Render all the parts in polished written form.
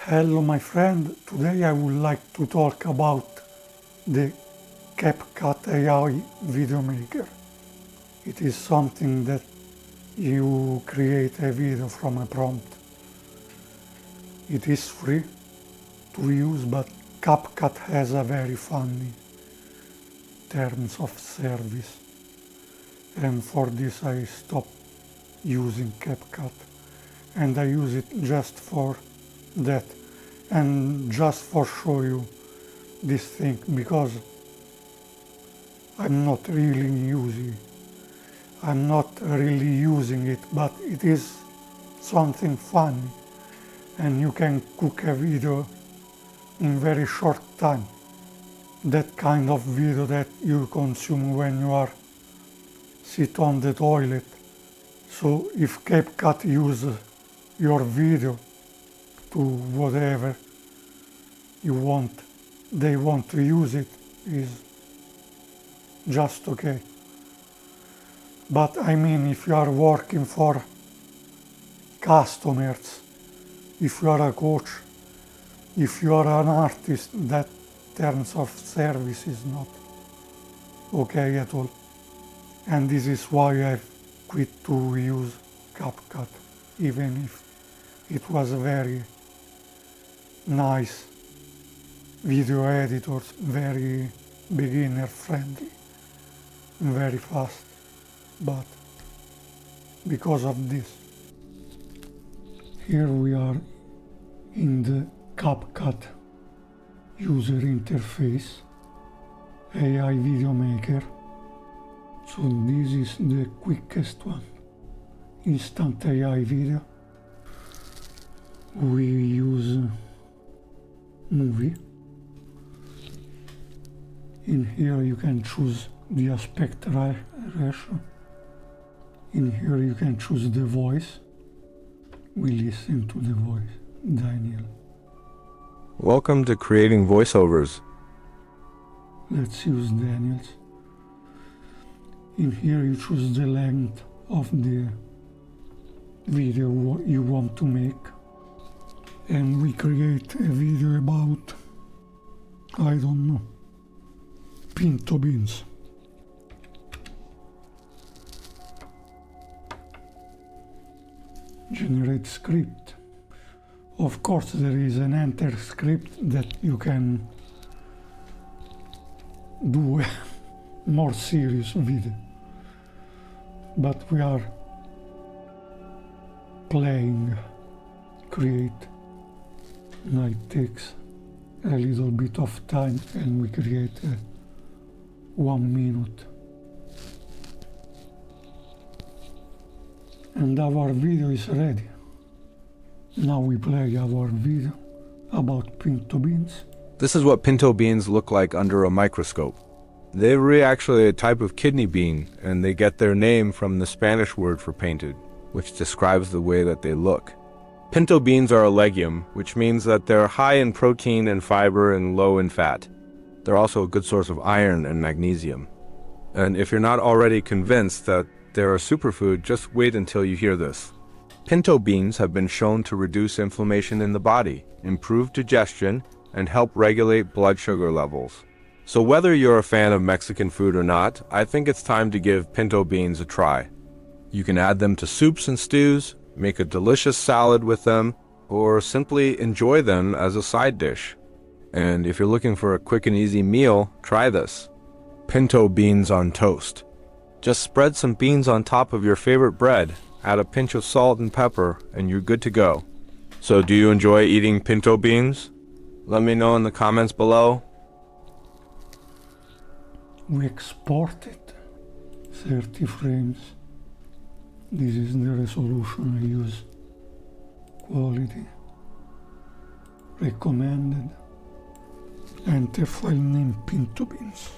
Hello my friend, today I would like to talk about the CapCut AI video maker. It is something that you create a video from a prompt. It is free to use, but CapCut has a very funny terms of service, and for this I stopped using CapCut and I use it just for that and just for show you this thing, because I'm not really using it, but it is something funny and you can cook a video in very short time. That kind of video that you consume when you are sit on the toilet. So if CapCut uses your video to whatever they want to use it, is just okay. But I mean, if you are working for customers, if you are a coach, if you are an artist, that terms of service is not okay at all. And this is why I've quit to use CapCut, even if it was a very nice video editor, very beginner friendly, very fast. But because of this, here we are in the CapCut user interface, AI video maker. So this is the quickest one, instant AI video. We use movie. In here you can choose the aspect ratio. In here you can choose the voice. We listen to the voice, Daniel. Welcome to creating voiceovers. Let's use Daniel's. In here you choose the length of the video you want to make. And we create a video about, I don't know, pinto beans. Generate script. Of course there is an enter script that you can do a more serious video, but we are playing create. Now it takes a little bit of time and we create a 1 minute. And our video is ready. Now we play our video about pinto beans. This is what pinto beans look like under a microscope. They're actually a type of kidney bean, and they get their name from the Spanish word for painted, which describes the way that they look. Pinto beans are a legume, which means that they're high in protein and fiber and low in fat. They're also a good source of iron and magnesium. And if you're not already convinced that they're a superfood, just wait until you hear this. Pinto beans have been shown to reduce inflammation in the body, improve digestion, and help regulate blood sugar levels. So whether you're a fan of Mexican food or not, I think it's time to give pinto beans a try. You can add them to soups and stews, make a delicious salad with them, or simply enjoy them as a side dish. And if you're looking for a quick and easy meal, try this. Pinto beans on toast. Just spread some beans on top of your favorite bread, add a pinch of salt and pepper, and you're good to go. So do you enjoy eating pinto beans? Let me know in the comments below. We export it 30 frames. This is the resolution I use. Quality. Recommended. Enter file name pinto beans.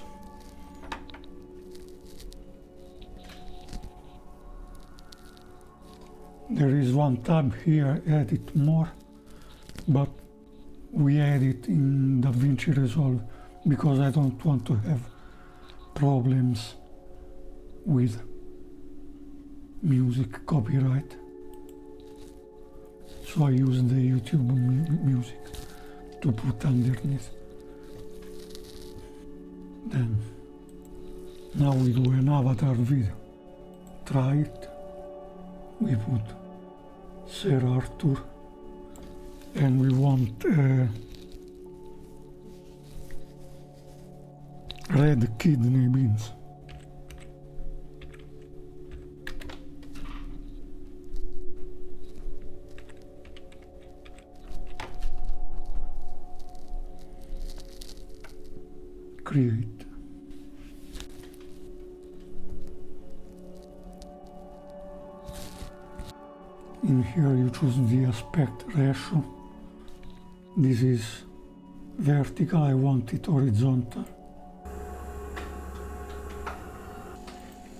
There is one tab here, edit more, but we edit in DaVinci Resolve because I don't want to have problems with music copyright. so I use the YouTube music to put underneath. Then, now we do an avatar video. Try it. We put Sir Arthur, and we want red kidney beans. Create. In here you choose the aspect ratio. This is vertical, I want it horizontal.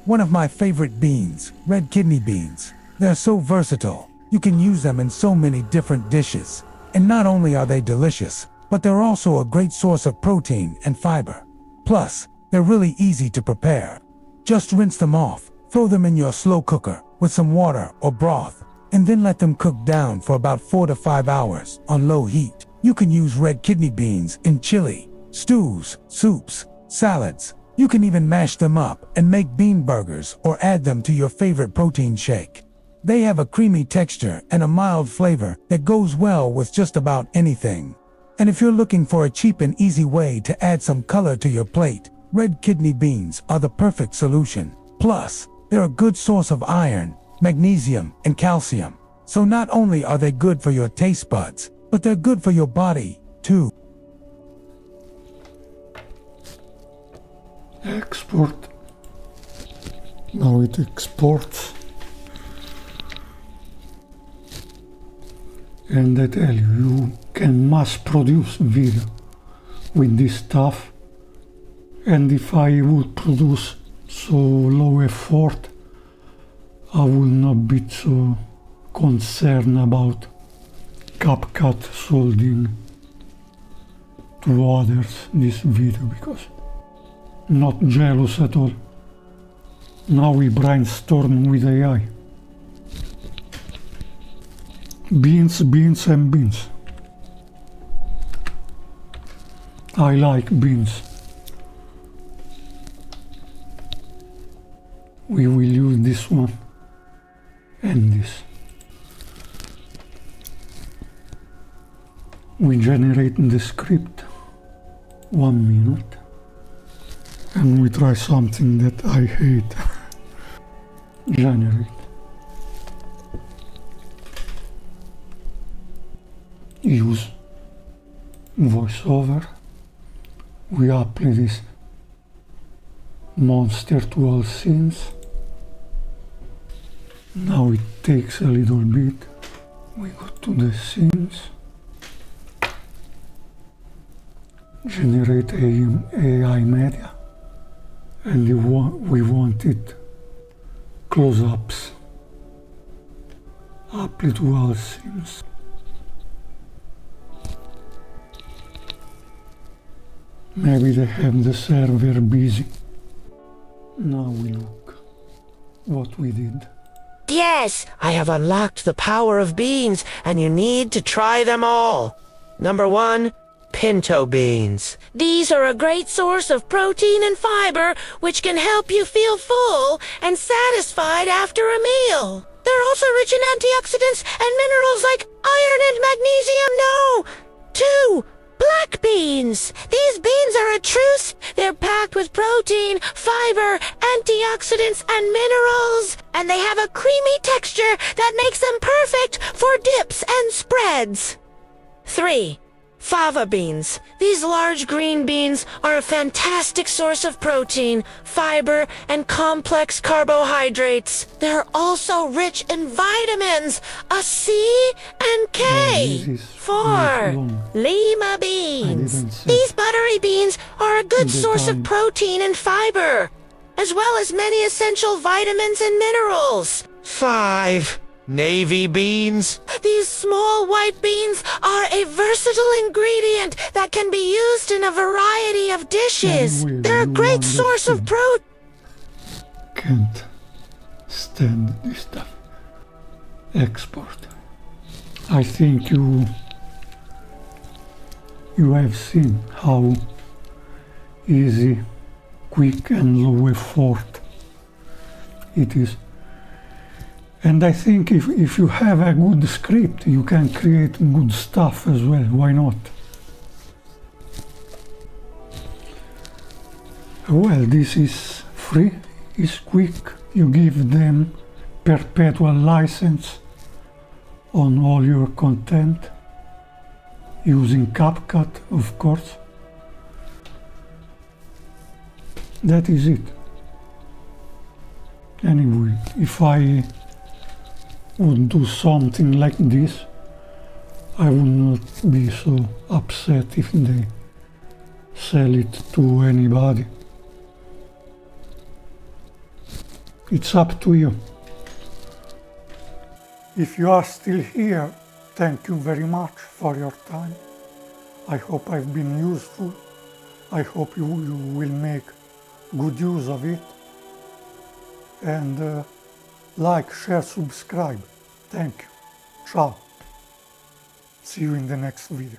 One of my favorite beans, red kidney beans. They're so versatile. You can use them in so many different dishes. And not only are they delicious, but they're also a great source of protein and fiber. Plus, they're really easy to prepare. Just rinse them off, throw them in your slow cooker with some water or broth, and then let them cook down for about 4 to 5 hours on low heat. You can use red kidney beans in chili, stews, soups, salads. You can even mash them up and make bean burgers or add them to your favorite protein shake. They have a creamy texture and a mild flavor that goes well with just about anything. And if you're looking for a cheap and easy way to add some color to your plate, red kidney beans are the perfect solution. Plus, they're a good source of iron, magnesium, and calcium. So not only are they good for your taste buds, but they're good for your body, too. Export. Now it exports. And I tell you, you can mass produce video with this stuff. And if I would produce so low effort, I would not be so concerned about CapCut solding to others this video, because not jealous at all. Now we brainstorm with AI. Beans, beans and beans. I like beans. We will use this one and this. We generate the script. 1 minute. And we try something that I hate. Generate. Use voiceover. We apply this monster to all scenes. Now it takes a little bit. We go to the scenes. Generate AI media. And we want it close-ups. Apply to all scenes. Maybe they have the server busy. Now we look what we did. Yes, I have unlocked the power of beans, and you need to try them all. Number 1, pinto beans. These are a great source of protein and fiber, which can help you feel full and satisfied after a meal. They're also rich in antioxidants and minerals like iron and magnesium. No! 2, black beans. These beans are a truce. They're packed with protein, fiber, antioxidants, and minerals. And they have a creamy texture that makes them perfect for dips and spreads. 3, fava beans. These large green beans are a fantastic source of protein, fiber, and complex carbohydrates. They're also rich in vitamins, a C and K. This is 4, long. lima I beans. didn't say These buttery beans are a good the source of time. protein and fiber, as well as many essential vitamins and minerals. 5, navy beans. These small white beans are a versatile ingredient that can be used in a variety of dishes. And will They're a you great source of understand? protein. Can't stand this stuff. Export. I think you have seen how easy, quick and low effort it is. And I think if you have a good script, you can create good stuff as well. Why not? Well, this is free, it's quick. You give them perpetual license on all your content using CapCut, of course. That is it. Anyway, if I would do something like this, I would not be so upset if they sell it to anybody. It's up to you. If you are still here, thank you very much for your time. I hope I've been useful. I hope you will make good use of it. And like, share, subscribe. Thank you. Ciao. See you in the next video.